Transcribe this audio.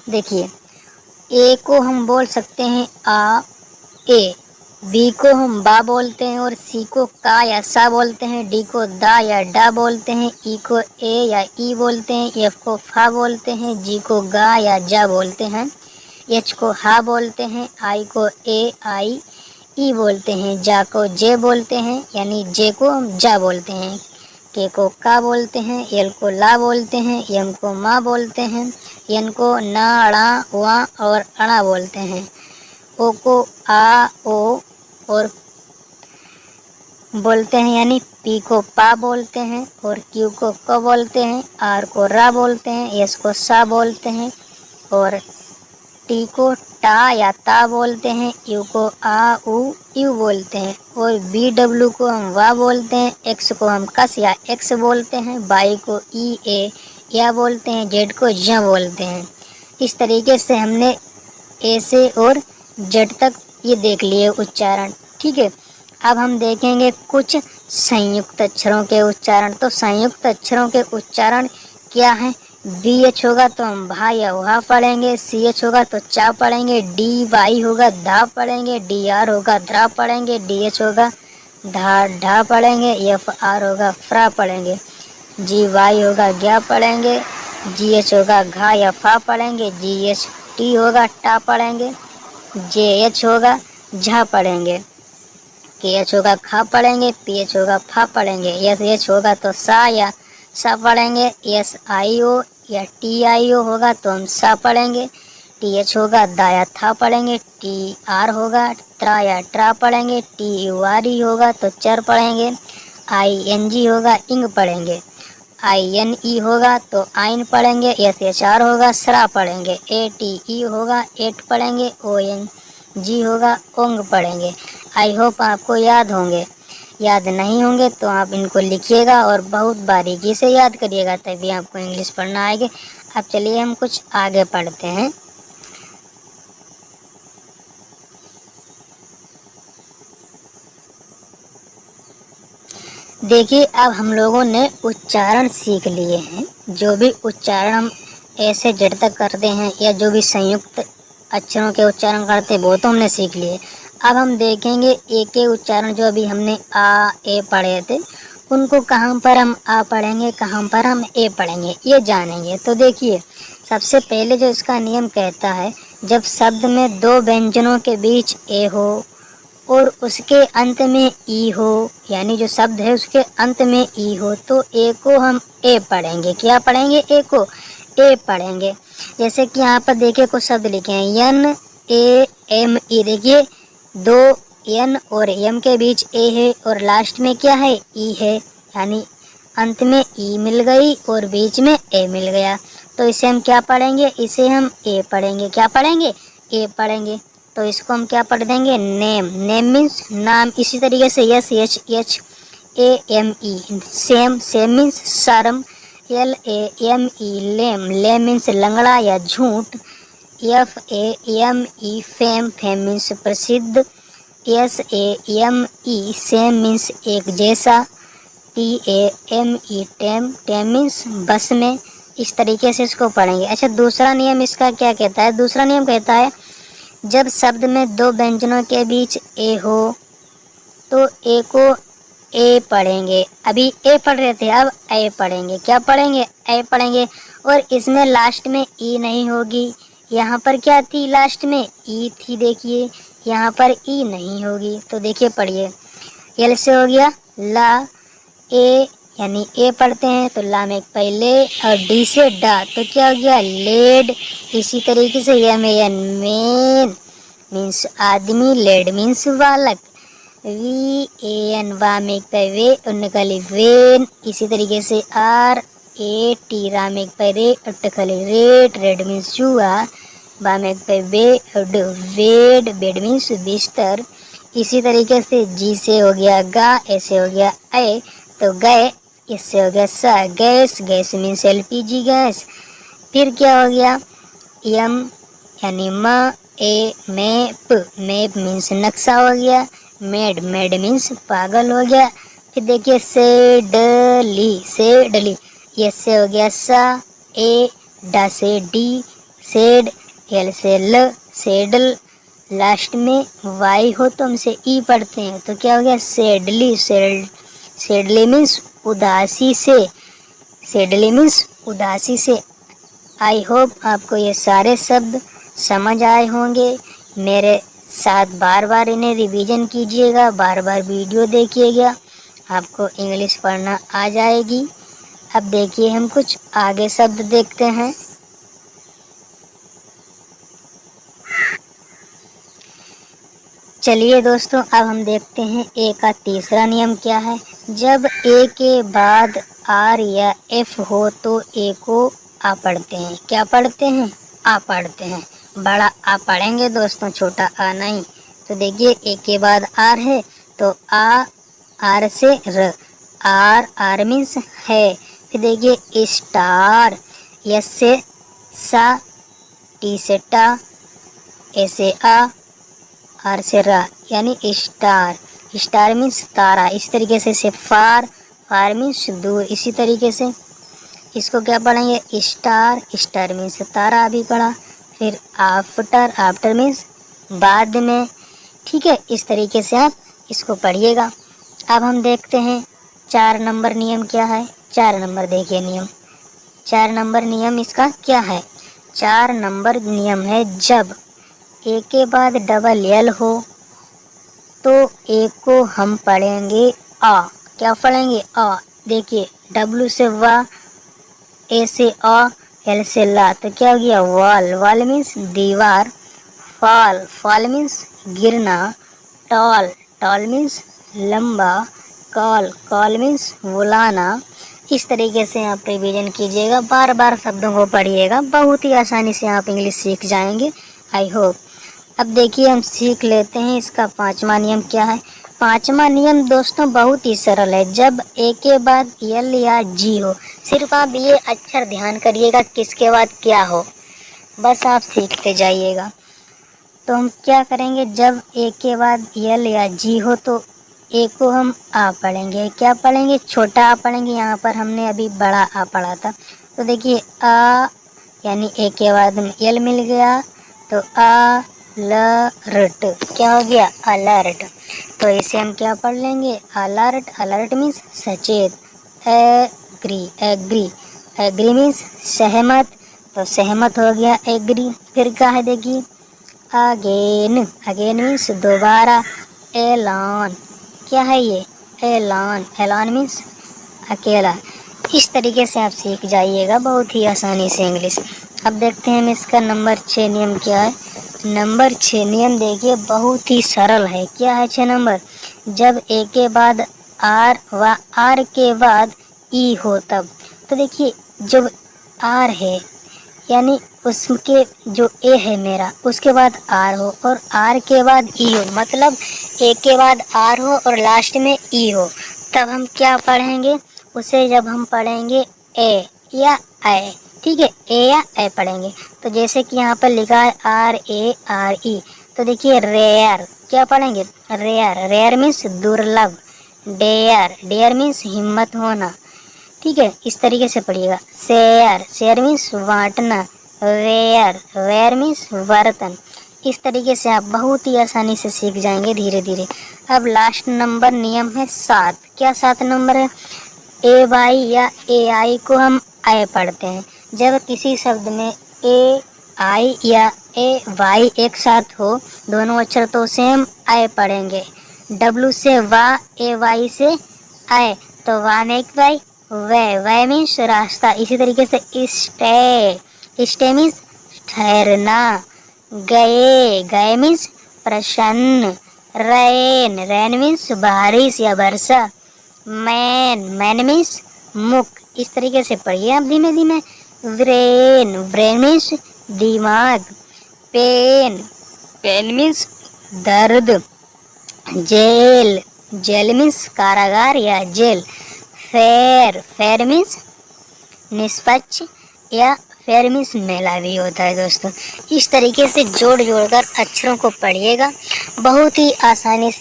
देखिए, ए को हम बोल सकते हैं आ, ए, बी को हम बा बोलते हैं और सी को का या सा बोलते हैं, डी को दा या डा बोलते हैं, ई को ए या ई बोलते हैं, एफ को फा बोलते हैं, जी को गा या जा बोलते हैं, एच को हा बोलते हैं, आई को ए आई ई बोलते हैं, जा को जे बोलते हैं यानी जे को हम जा बोलते हैं, के को का बोलते हैं, एल को ला बोलते हैं, एम को मा बोलते हैं, एन को ना अड़ा वा और अड़ा बोलते हैं, ओ को आ ओ और बोलते हैं यानी पी को पा बोलते हैं और क्यू को क बोलते हैं, आर को रा बोलते हैं, एस को सा बोलते हैं और टी को टा या ता बोलते हैं, यू को आ उ यू बोलते हैं और बी डब्ल्यू को हम वा बोलते हैं, एक्स को हम कस या एक्स बोलते हैं, वाई को ई ए या बोलते हैं, जेड को ज बोलते हैं। इस तरीके से हमने ए से और जेड तक ये देख लिए उच्चारण। ठीक है, अब हम देखेंगे कुछ संयुक्त अक्षरों के उच्चारण। तो संयुक्त अक्षरों के उच्चारण क्या हैं? बी एच होगा तो हम भा या वहा पढ़ेंगे, सी एच होगा तो चा पढ़ेंगे, डी वाई होगा धा पढ़ेंगे, डी आर होगा द्रा पढ़ेंगे, डी एच होगा धा ढा पढ़ेंगे, एफ आर होगा फ्रा पढ़ेंगे, जी वाई होगा ग्या पढ़ेंगे, जी एच होगा घा या फा पढ़ेंगे, जी एच टी होगा टा पढ़ेंगे, जे एच होगा झा पढ़ेंगे, के एच होगा खा पढ़ेंगे, पी एच होगा फा पढ़ेंगे, एस एच होगा तो सा या सा पढ़ेंगे, एस आई ओ या टी आई ओ होगा तो हम सा पढ़ेंगे, टी एच होगा दा या था पढ़ेंगे, टी आर होगा त्रा या ट्रा पढ़ेंगे, टी यू आर ई होगा तो चर पढ़ेंगे, आई एन जी होगा इंग पढ़ेंगे, आई एन ई होगा तो आइन पढ़ेंगे, एस एच आर होगा सरा पढ़ेंगे, ए टी ई होगा एट पढ़ेंगे, ओ एन जी होगा ओंग पढ़ेंगे। आई होप आपको याद होंगे। याद नहीं होंगे तो आप इनको लिखिएगा और बहुत बारीकी से याद करिएगा, तभी आपको इंग्लिश पढ़ना आएगी। अब चलिए हम कुछ आगे पढ़ते हैं। देखिए, अब हम लोगों ने उच्चारण सीख लिए हैं। जो भी उच्चारण हम ऐसे जड़ तक करते हैं या जो भी संयुक्त अक्षरों के उच्चारण करते हैं वो तो हमने सीख लिए। अब हम देखेंगे एक एक उच्चारण जो अभी हमने आ ए पढ़े थे उनको कहाँ पर हम आ पढ़ेंगे, कहाँ पर हम ए पढ़ेंगे, ये जानेंगे। तो देखिए, सबसे पहले जो इसका नियम कहता है, जब शब्द में दो व्यंजनों के बीच ए हो और उसके अंत में ई हो, यानी जो शब्द है उसके अंत में ई हो, तो ए को हम ए पढ़ेंगे। क्या पढ़ेंगे? ए को ए पढ़ेंगे। जैसे कि यहाँ पर देखिए कुछ शब्द लिखे हैं, एन ए एम ई। देखिए, दो एन और एम के बीच ए है और लास्ट में क्या है? ई है, यानी अंत में ई मिल गई और बीच में ए मिल गया, तो इसे हम क्या पढ़ेंगे? इसे हम ए पढ़ेंगे। क्या पढ़ेंगे? ए पढ़ेंगे। तो इसको हम क्या पढ़ देंगे? नेम। नेम मीन्स नाम। इसी तरीके से S H H A M E shame. Shame means शर्म। L A M E lame. Lame means लंगड़ा या झूठ। F A M E fame. Fame means प्रसिद्ध। S A M E same means एक जैसा। T A M E tame. Tame means बस में। इस तरीके से इसको पढ़ेंगे। अच्छा, दूसरा नियम इसका क्या कहता है? दूसरा नियम कहता है, जब शब्द में दो व्यंजनों के बीच ए हो तो ए को ए पढ़ेंगे। अभी ए पढ़ रहे थे, अब ए पढ़ेंगे। क्या पढ़ेंगे? ए पढ़ेंगे। और इसमें लास्ट में ई नहीं होगी। यहाँ पर क्या थी? लास्ट में ई थी। देखिए, यहाँ पर ई नहीं होगी। तो देखिए, पढ़िए। एल से हो गया ला, ए यानी ए पढ़ते हैं तो ला में पहले, और डी से डा, तो क्या हो गया? लेड। इसी तरीके से एम एन मेन मीन्स आदमी, लेड मीन्स बालक, वी ए एन वा में वे उन्नकली वेन। इसी तरीके से आर ए टी रा में रे उट्टकली रेट, रेड मीन्स चूहा, बा में वे उड वेड, बेड मीन्स बिस्तर। इसी तरीके से जी से हो गया गा, ऐसे हो गया ए तो गए। इससे हो गया सा gas. Gas means LPG gas. फिर क्या हो गया? यम यानी माँ। ए मैप। मैप मीन्स नक्शा हो गया। मेड। मेड मीन्स पागल हो गया। फिर देखिए सेडली। सेडली। ये से हो गया सा। ए डा से डी। सेड, एल से ल, सेडल। लास्ट में वाई हो तो हमसे ई पढ़ते हैं, तो क्या हो गया सेडली। सेडली मीन्स उदासी से, सेडली मीन्स उदासी से। आई होप आपको ये सारे शब्द समझ आए होंगे। मेरे साथ बार बार इन्हें रिवीजन कीजिएगा, बार बार वीडियो देखिएगा, आपको इंग्लिश पढ़ना आ जाएगी। अब देखिए हम कुछ आगे शब्द देखते हैं। चलिए दोस्तों, अब हम देखते हैं ए का तीसरा नियम क्या है। जब ए के बाद आर या एफ हो तो ए को आ पढ़ते हैं। क्या पढ़ते हैं? आ पढ़ते हैं। बड़ा आ पढ़ेंगे दोस्तों, छोटा आ नहीं। तो देखिए ए के बाद आर है तो आ, आर से र, आर, आर मीन्स है। फिर देखिए स्टार, एस से सा, टी से टा, ए से आ, आर से रा, यानी स्टार। स्टार मीन्स तारा। इस तरीके से फार, फार मीन्स दूर। इसी तरीके से इसको क्या पढ़ेंगे स्टार, स्टार मीन्स तारा अभी पढ़ा। फिर आफ्टर, आफ्टर मीन्स बाद में। ठीक है, इस तरीके से आप इसको पढ़िएगा। अब हम देखते हैं 4 नंबर नियम क्या है। 4 नंबर देखिए नियम, 4 नंबर नियम इसका क्या है। 4 नंबर नियम है जब ए के बाद डबल एल हो तो ए को हम पढ़ेंगे आ। क्या पढ़ेंगे? आ। देखिए डब्लू से वा, ए से आ, एल से ला, तो क्या हो गया वॉल। वॉल मीन्स दीवार। फॉल, फॉल मीन्स गिरना। टॉल, टॉल मीन्स लंबा। कॉल, कॉल मीन्स बुलाना। इस तरीके से आप रिवीजन कीजिएगा, बार बार शब्दों को पढ़िएगा, बहुत ही आसानी से आप इंग्लिश सीख जाएंगे। I hope. अब देखिए हम सीख लेते हैं इसका 5वां नियम क्या है। 5वां नियम दोस्तों बहुत ही सरल है। जब ए के बाद एल या जी हो, सिर्फ आप ये अक्षर ध्यान करिएगा किसके बाद क्या हो, बस आप सीखते जाइएगा। तो हम क्या करेंगे, जब ए के बाद एल या जी हो तो ए को हम आ पढ़ेंगे। क्या पढ़ेंगे? छोटा आ पढ़ेंगे। यहाँ पर हमने अभी बड़ा आ पढ़ा था। तो देखिए आ, यानी ए के बाद में एल मिल गया तो आ अलर्ट। क्या हो गया? अलर्ट। तो इसे हम क्या पढ़ लेंगे? अलर्ट। अलर्ट मीन्स सचेत। एग्री, एग्री, एग्री मीन्स सहमत। तो सहमत हो गया एग्री। फिर क्या है देखिए अगेन, अगेन मीन्स दोबारा। एलान, क्या है ये? एलान, एलान मीन्स अकेला। इस तरीके से आप सीख जाइएगा बहुत ही आसानी से इंग्लिश। अब देखते हैं हम इसका नंबर 6 नियम क्या है। नंबर 6 नियम देखिए बहुत ही सरल है। क्या है 6 नंबर? जब ए के बाद आर व आर के बाद ई हो तब। तो देखिए जब आर है यानी उसके जो ए है मेरा उसके बाद आर हो और आर के बाद ई हो, मतलब ए के बाद आर हो और लास्ट में ई हो, तब हम क्या पढ़ेंगे उसे? जब हम पढ़ेंगे ए या ए, ठीक है, ए या ए पढ़ेंगे। तो जैसे कि यहाँ पर लिखा है RARE, तो देखिए रेयर। क्या पढ़ेंगे? रेयर। रेयर मीन्स दुर्लभ। डेयर, डेयर मीन्स हिम्मत होना। ठीक है, इस तरीके से पढ़िएगा। शेयर, शेयर मीन्स बांटना। वेयर, वेयर मीन्स बर्तन। इस तरीके से आप बहुत ही आसानी से सीख जाएंगे धीरे धीरे। अब लास्ट नंबर नियम है 7। क्या 7 नंबर है? ए वाई या ए आई को हम आई पढ़ते हैं। जब किसी शब्द में ए आई या ए वाई एक साथ हो, दोनों अक्षर, तो उसे हम आई पढ़ेंगे। डब्लू से वा, ए वाई से आई, तो वा में एक वाई, वे मीन्स रास्ता। इसी तरीके से स्टे मीन्स ठहरना। गए, गए मीन्स प्रसन्न। रेन, रेन मीन्स बारिश या वर्षा। मैन, मैन मीन्स मुख। इस तरीके से पढ़िए आप धीमे धीमे। ब्रेन, ब्रेन मीन्स दिमाग। पेन, पेन मीन्स दर्द। जेल, जेल मीन्स कारागार या जेल। फेयर, फेयर मीन्स निष्पक्ष या फेयर मीन्स मेला भी होता है दोस्तों। इस तरीके से जोड़ जोड़ कर अक्षरों को पढ़िएगा बहुत ही आसानी से।